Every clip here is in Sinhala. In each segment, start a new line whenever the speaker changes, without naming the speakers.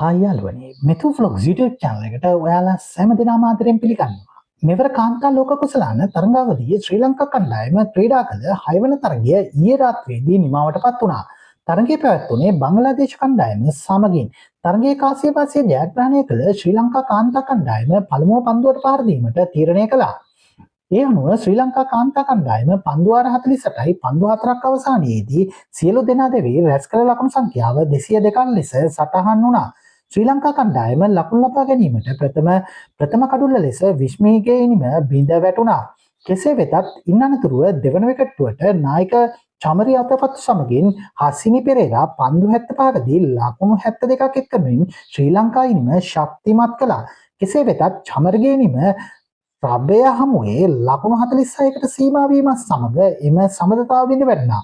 හායි යාළුවනේ මෙතු ෆ්ලොග්ස් YouTube channel එකට ඔයාලා සෑම දිනම ආදරෙන් පිළිගන්නවා. මෙවර කාන්තා ලෝක කුසලාන තරඟාවලියේ ශ්‍රී ලංකා කණ්ඩායම ක්‍රීඩා කළ 6 වන තරගය ඊයේ රාත්‍රියේදී නිමවටපත් වුණා. තරගය පැවැත්වුණේ බංග්ලාදේශ කණ්ඩායම සමගින්. තරගයේ කාසියපාසිය ජයග්‍රහණය කළ ශ්‍රී ලංකා කාන්තා කණ්ඩායම පළමුව පන්දුවට පහර දීමට තීරණය කළා. ඒ අනුව ශ්‍රී ලංකා කාන්තා කණ්ඩායම පන්දුවාර 48යි පන්දු 4ක් අවසානයේදී සියලු දෙනා දෙවි රැස් කළ ලකුණු සංඛ්‍යාව 202ක් ලෙස සටහන් වුණා. ශ්‍රී ලංකා කණ්ඩායම ලකුණු ලබා ගැනීමට ප්‍රථම කඩුල්ල ලෙස විශ්මීගේනිම බිඳ වැටුණා. කෙසේ වෙතත් ඉන් අනතුරුව දෙවන විකට්ටුවට නායක චමරි අතපත්තු සමගින් හසිනි පෙරේරා පන්දු 75කදී ලකුණු 72ක් එක්කමින් ශ්‍රී ලංකා ඉනිම ශක්තිමත් කළා. කෙසේ වෙතත් චමරගේනිම රබය හමුවේ ලකුණු 46කට සීමා වීමත් සමග එම සමදතාව බිඳ වැටුණා.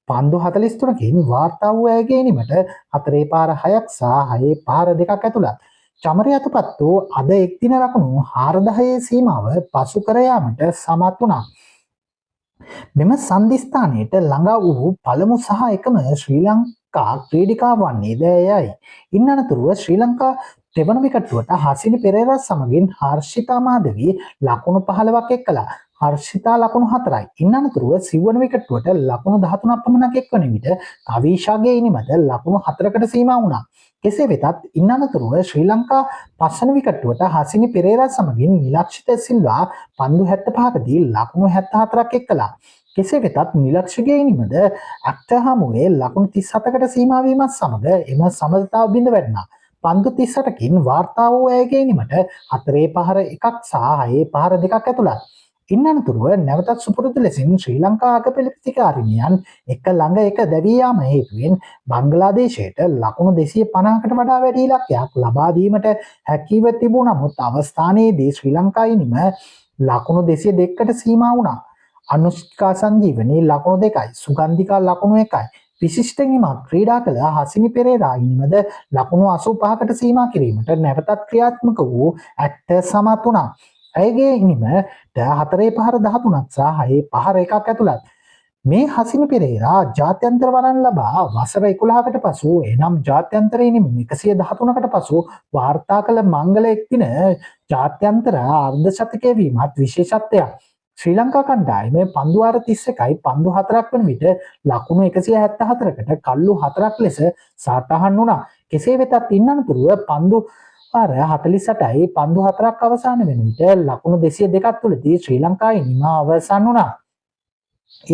පන්දු 43කින් වාර්තා වූ අය ගැනීමට 4 පාර 6ක් සහ 6 පාර 2ක් ඇතුළත්. චමරි අතපත්තු අද එක් දින ලකුණු 4000 සීමාව පසු කර යාමට සමත් වුණා. මෙම සන්ධිස්ථානයට ළඟා වූ පළමු සහ එකම ශ්‍රී ලංකා ක්‍රීඩිකා වන්නේ දෑයයි. ඉන් අනතුරුව ශ්‍රී ලංකා දෙවන විකට්ටුවට හසිනි පෙරේරා සමගින් හර්ෂිතා මාධවී ලකුණු 15ක් එක්කලා. හර්ෂිතා ලකුණු 4යි. ඉන් අනතුරුව සිව්වන විකට්ටුවට ලකුණු 13ක් පමණක් එක්වන විට කවිෂාගේ ඉනිමද ලකුණු 4කට සීමා වුණා. කෙසේ වෙතත් ඉන් අනතුරුව ශ්‍රී ලංකා පස්වන විකට්ටුවට හසිනි පෙරේරා සමගින් නිලක්ෂිත සිල්වා පන්දු 75කදී ලකුණු 74ක් එක්කලා. කෙසේ වෙතත් නිලක්ෂගේ ඉනිමද ඇක්ට හමුවේ ලකුණු 37කට සීමා වීමත් සමග එම සමදතාව බිඳ වැටුණා. පන්දු 38කින් වාර්තා වූ අයගේ ඉනිමට 4 පහර 1ක් සහ 6 පහර 2ක් ඇතුළත්. ඉන් අනතුරුව නැවතත් සුපුරුදු ලෙසින් ශ්‍රී ලංකා අගපෙළපතිකාරිනියන් එක ළඟ එක දැවී යාම හේතුවෙන් බංග්ලාදේශයට ලකුණු 250කට වඩා වැඩි ඉලක්කයක් ලබා දීමට හැකිව තිබූ නමුත් අවස්ථානයේදී ශ්‍රී ලංකා ඉනිම ලකුණු 202කට සීමා වුණා. අනුෂ්කා සංජීවනී ලකුණු 2යි, සුගන්ධිකා ලකුණු 1යි. විශිෂ්ට නිමක් ක්‍රීඩා කළ හසිනි පෙරේරා ඉනිමද ලකුණු 85කට සීමා කිරීමට නැවතත් ක්‍රියාත්මක වූ ඇක්ට සමත් වුණා. ඇයගේ ඉනිමට 4 පහර 13ක් සහ 6 පහර 1ක් ඇතුළත්. මේ හසිනි පෙරේරා ජාත්‍යන්තර වරන් ලබා වසර 11කට පසු එනම් ජාත්‍යන්තර ඉනිම 113කට පසු වාර්තා කළ මංගල එක්දින ජාත්‍යන්තර අර්ධ ශතකය වීමත් විශේෂත්වයක්. ශ්‍රී ලංකා කණ්ඩායමේ පන්දු 31යි පන්දු 4ක් වන විට ලකුණු 174කට කල්ලු 4ක් ලෙස සටහන් වුණා. කෙසේ වෙතත් ඉන් අනතුරුව පන්දු 48යි පන්දු 4ක් අවසාන වෙන විට ලකුණු 202ක් තුළදී ශ්‍රී ලංකා ඉනිම අවසන් වුණා.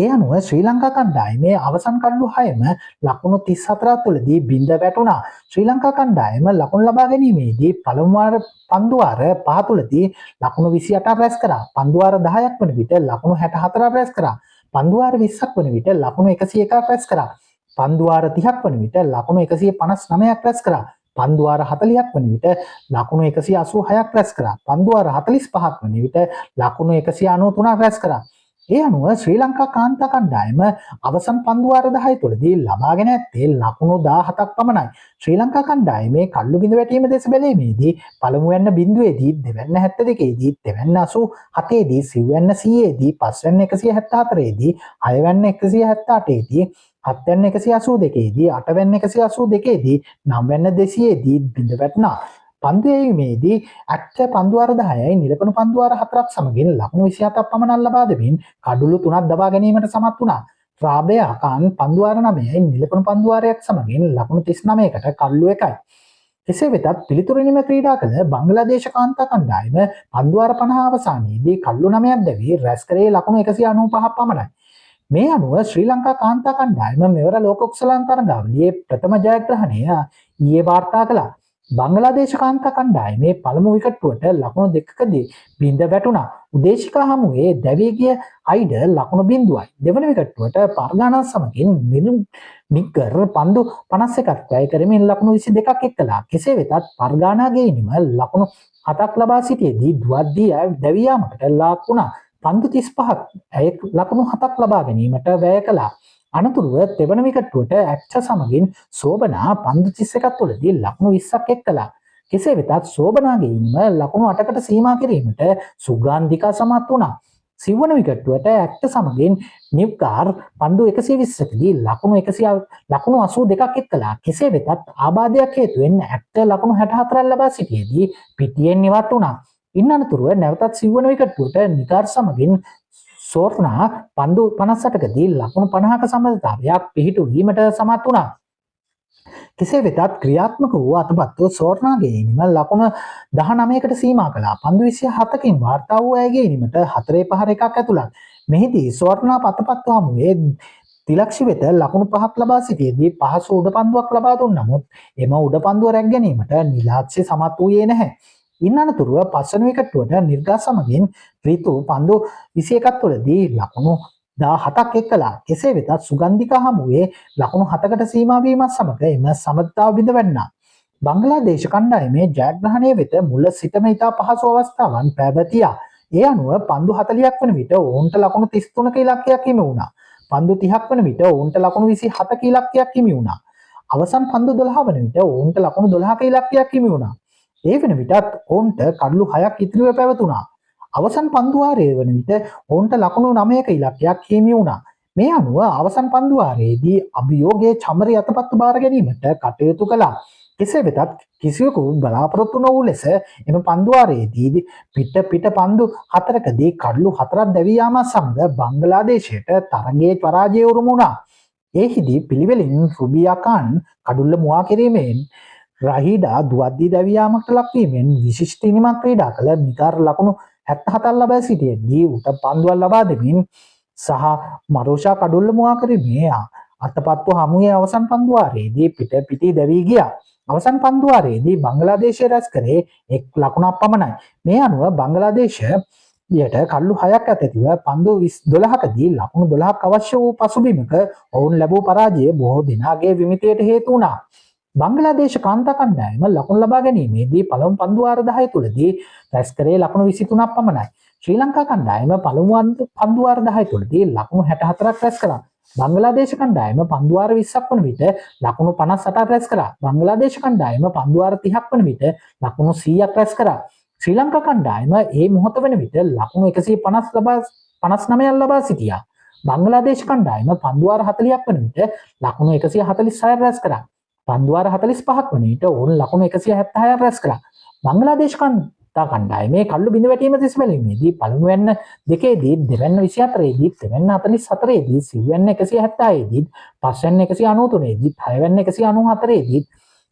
ඒ අනුව ශ්‍රී ලංකා කණ්ඩායමේ අවසන් කඩලු 6ම ලකුණු 34 තුළදී බිඳ වැටුණා. ශ්‍රී ලංකා කණ්ඩායම ලකුණු ලබා ගැනීමේදී පළමු පන්දු වාර 5 තුළදී ලකුණු 28ක් රැස් කරා. පන්දු වාර 10ක් වන විට ලකුණු 64ක් රැස් කරා. පන්දු වාර 20ක් වන විට ලකුණු 101ක් රැස් කරා. පන්දු වාර 30ක් වන විට ලකුණු 159ක් රැස් කරා. පන්දු වාර 40ක් වන විට ලකුණු 186ක් රැස් කරා. පන්දු වාර 45ක් වන විට ලකුණු 193ක් රැස් කරා. ඒ අනුව ශ්‍රී ලංකා කාන්තා කණ්ඩායම අවසන් පන්දු වාර 10 තුළදී ලබාගෙන ඇත්තේ ලකුණු 17ක් පමණයි. ශ්‍රී ලංකා කණ්ඩායමේ කල්ලු බිඳ වැටීම දෙස බැලීමේදී පළමුවැන්න බිඳුවේදී දෙවැන්න 72දී දෙවැන්න 87දී සිව්වැන්න 100දී පස්වැන්න 174දී හයවැන්න 178දී හත්වැන්න 182දී අටවැන්න 182දී නවවැන්න 200දී බිඳ වැටුණා. පන්දු යැවීමේදී ඇක්ට පන්දු වාර 10යි නිලකණු පන්දු වාර 4ක් සමගින් ලකුණු 27ක් පමණක් ලබා දෙමින් කඩුළු 3ක් දබා ගැනීමට සමත් වුණා. රාබයා ඛාන් පන්දු වාර 9යි නිලකණු පන්දු වාරයක් සමගින් ලකුණු 39කට කඩුළු 1යි. කෙසේ වෙතත් පිළිතුරු ක්‍රීඩා කළ බංග්ලාදේශ කාන්තා කණ්ඩායම පන්දු වාර 50 අවසානයේදී කඩුළු 9ක් දැවී රැස් කරේ ලකුණු 195ක් පමණයි. මේ අනුව ශ්‍රී ලංකා කාන්තා කණ්ඩායම මෙවර ලෝක කුසලාන් තරඟාවලියේ ප්‍රථම ජයග්‍රහණය ඊයේ වාර්තා කළා. බංග්ලාදේශ කාන්තා කණ්ඩායමේ පළමු විකට්ටුවට ලකුණු 2කදී බිඳ වැටුණා. උදේශිකා හමුවේ දැවී ගිය අයිඩ ලකුණු 0යි. දෙවන විකට්ටුවට පර්ගානා සමගින් නිග්ගර් පන්දු 51ක් වැය කරමින් ලකුණු 22ක් එක්කලා. කෙසේ වෙතත් පර්ගානාගේ ඉනිම ලකුණු 7ක් ලබා සිටියේදී දුවද්දී දැවී යාමකට ලක් වුණා. පන්දු 35ක් ඇය ලකුණු 7ක් ලබා ගැනීමට වැය කළා. අනතුරුව තෙවන විකට්ටුවට ඇක්ච සමගින් සෝබනා පන්දු 31ක් තුළදී ලකුණු 20ක් එක්කලා. කෙසේ වෙතත් සෝබනාගේ ඉනිම ලකුණු 8කට සීමා කිරීමට සුගන්ධිකා සමත් වුණා. සිව්වන විකට්ටුවට ඇක්ට සමගින් නිව්කාර් පන්දු 120කදී ලකුණු 82ක් එක් කළා. කෙසේ වෙතත් ආබාධයක් හේතුවෙන් ඇක්ට ලකුණු 64ක් ලබා සිටියේදී පිටියෙන් ඉවත් වුණා. ඉන් අනතුරුව නැවතත් සිව්වන විකට්ටුවට නිකාර් සමගින් සෝර්නා පන්දු 58කදී ලකුණු 50ක සම්බන්ධතාවයක් පිහිටුවීමට සමත් වුණා. කෙසේ වෙතත් ක්‍රියාත්මක වූ අතපත්තු සෝර්නාගේ ඉනිම ලකුණු 19කට සීමා කළා. පන්දු 27කින් වාර්තා වූ ඇයගේ ඉනිමට 4-5 එකක් ඇතුළත්. මෙහිදී සෝර්නා අතපත්තු හමුවේ තිලක්ෂි වෙත ලකුණු 5ක් ලබා සිටියේදී පහසු උඩපන්දුවක් ලබා දුන් නමුත් එම උඩපන්දුව රැක ගැනීමට නිලාක්ෂි සමත් වූයේ නැහැ. ඉන් අනතුරුව පස්වන විකට්ටුවට නිර්ගා සමගින් ඍතු පන්දු 21ක් තුළදී ලකුණු 17ක් එක් කළා. කෙසේ වෙතත් සුගන්ධිකා හමුවේ ලකුණු 7කට සීමා වීමත් සමග එම සමතාව බිඳ වැන්නා. බංග්ලාදේශ කණ්ඩායමේ ජයග්‍රහණය වෙත මුල සිටම ඉතා පහසු අවස්ථාවන් පැවතියා. ඒ අනුව පන්දු 40ක් වන විට ඔවුන්ට ලකුණු 33ක ඉලක්කයක් හිමි වුණා. පන්දු 30ක් වන විට ඔවුන්ට ලකුණු 27ක ඉලක්කයක් හිමි වුණා. අවසන් පන්දු 12 වන විට ඔවුන්ට ලකුණු 12ක ඉලක්කයක් හිමි වුණා. ඒ වෙන විටත් ඔවුන්ට කඩලු 6ක් ඉතිරිව පැවතුණා. අවසන් පන්දු වාරයේ වන විට ඔවුන්ට ලකුණු 9ක ඉලක්කයක් හිමි වුණා. මේ අනුව අවසන් පන්දු වාරයේදී අභියෝගයේ චමරි අතපත්තු බාර ගැනීමට කටයුතු කළා. කෙසේ වෙතත් කිසිවෙකු බලාපොරොත්තු නොවූ ලෙස එම පන්දු වාරයේදී පිට පන්දු 4කදී කඩලු 4ක් දැවී යාම සමග බංගලාදේශයට තරගයේ පරාජය උරුම වුණා. එහිදී පිළිවෙලින් රුබියා ખાન කඩුල්ල මුවා කිරීමෙන් රහීඩා දුවද්දී දැවී යාමකට ලක්වීමෙන් විශිෂ්ට ඉනිමක් ක්‍රීඩා කළ මිකාර් ලකුණු 77ක් ලබා සිටියේදී උට පන්දුවක් ලබා දෙමින් සහ මරෝෂා කඩුල්ල මුවා කිරීමේ අතපත්තු හමුවේ අවසන් පන්දු වාරයේදී පිටි දැවී ගියා. අවසන් පන්දු වාරයේදී බංගලාදේශය රැස් කරේ 1 ලකුණක් පමණයි. මේ අනුව බංගලාදේශයට කඩලු 6ක් ඇතිව පන්දු 12කදී ලකුණු 12ක් අවශ්‍ය වූ පසුබිමක ඔවුන් ලැබූ පරාජය බොහෝ දිනාගේ විමිතයට හේතු වුණා. බංග්ලාදේශ කාන්තා කණ්ඩායම ලකුණු ලබා ගැනීමේදී පළමු පන්දු වාර 10 තුලදී රැස් කරේ ලකුණු 23ක් පමණයි. ශ්‍රී ලංකා කණ්ඩායම පළමු පන්දු වාර 10 තුලදී ලකුණු 64ක් රැස් කළා. බංග්ලාදේශ කණ්ඩායම පන්දු වාර 20ක් වන විට ලකුණු 58ක් රැස් කළා. බංග්ලාදේශ කණ්ඩායම පන්දු වාර 30ක් වන විට ලකුණු 100ක් රැස් කළා. ශ්‍රී ලංකා කණ්ඩායම මේ මොහොත වන විට ලකුණු 159ක් ලබා සිටියා. බංග්ලාදේශ කණ්ඩායම පන්දු වාර 40ක් වන විට ලකුණු 146ක් රැස් කළා. පන්දු වාර 45ක් වන විට ඔවුන් ලකුණු 176ක් රැස් කළා. බංග්ලාදේශ කණ්ඩායමේ කල්ලු බිඳ වැටීම දෙස බැලීමේදී පළමුවැන්න දෙකේදී දෙවැන්න 24ේදී දෙවැන්න 44ේදී සිව්වැන්න 176ේදී පස්වැන්න 193ේදී හයවැන්න 194ේදී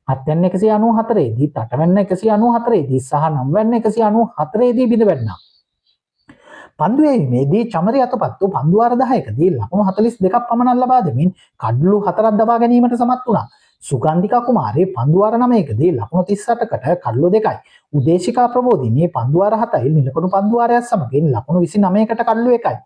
හත්වැන්න 194ේදී අටවැන්න 194ේදී සහ නවවැන්න 194ේදී බිඳ වැටුණා. පන්දු යැවීමේදී චමරි අතපත්තු පන්දු වාර 10කදී ලකුණු 42ක් පමණ ලබා දෙමින් කඩලු 4ක් දබා ගැනීමට සමත් වුණා. සුගන්ධිකා කුමාරී පන්දු වාර 9කදී ලකුණු 38කට කඩලු 2යි. උදේශිකා ප්‍රබෝධිනී පන්දු වාර 7යි නිලකණු පන්දු වාරයක් සමගින් ලකුණු 29කට කඩලු 1යි.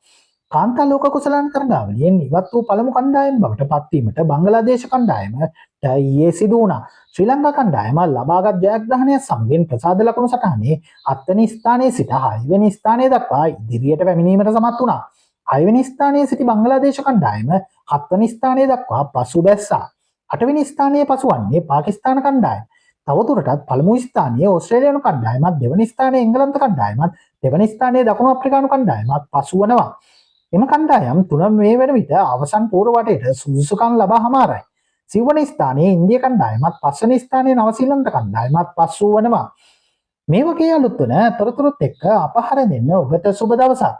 කාන්තා ලෝක කුසලාන තරගාවලියෙන් ඉවත් වූ පළමු කණ්ඩායම බවට පත්වීමට බංග්ලාදේශ කණ්ඩායමට ඊයේ සිදු වුණා. ශ්‍රී ලංකා කණ්ඩායම ලබාගත් ජයග්‍රහණය සමගින් ප්‍රසාද ලකුණු සටහනේ 7 වෙනි ස්ථානයේ සිට 6 වෙනි ස්ථානයේ දක්වා ඉදිරියට පැමිණීමට සමත් වුණා. 6 වෙනි ස්ථානයේ සිටි බංග්ලාදේශ කණ්ඩායම 7 වෙනි ස්ථානයේ දක්වා පසු බැස්සා. 8 වෙනි ස්ථානයේ පසුවන්නේ පාකිස්තාන කණ්ඩායම. තවදුරටත් පළමු ස්ථානයේ ඕස්ට්‍රේලියානු කණ්ඩායමත් දෙවැනි ස්ථානයේ එංගලන්ත කණ්ඩායමත් දෙවැනි ස්ථානයේ දකුණු අප්‍රිකානු කණ්ඩායමත් පසු වනවා. එම කණ්ඩායම් තුන මේ වන විට අවසන් පූර්ව වටේට සුදුසුකම් ලබා හමාරයි. සිව්වන ස්ථානයේ ඉන්දිය කණ්ඩායමත් පස්වන ස්ථානයේ නවසීලන්ත කණ්ඩායමත් පසු වනවා. මේ වගේ අලුත් වන තොරතුරුත් එක්ක අපහර දෙන්න ඔබට සුබ දවසක්.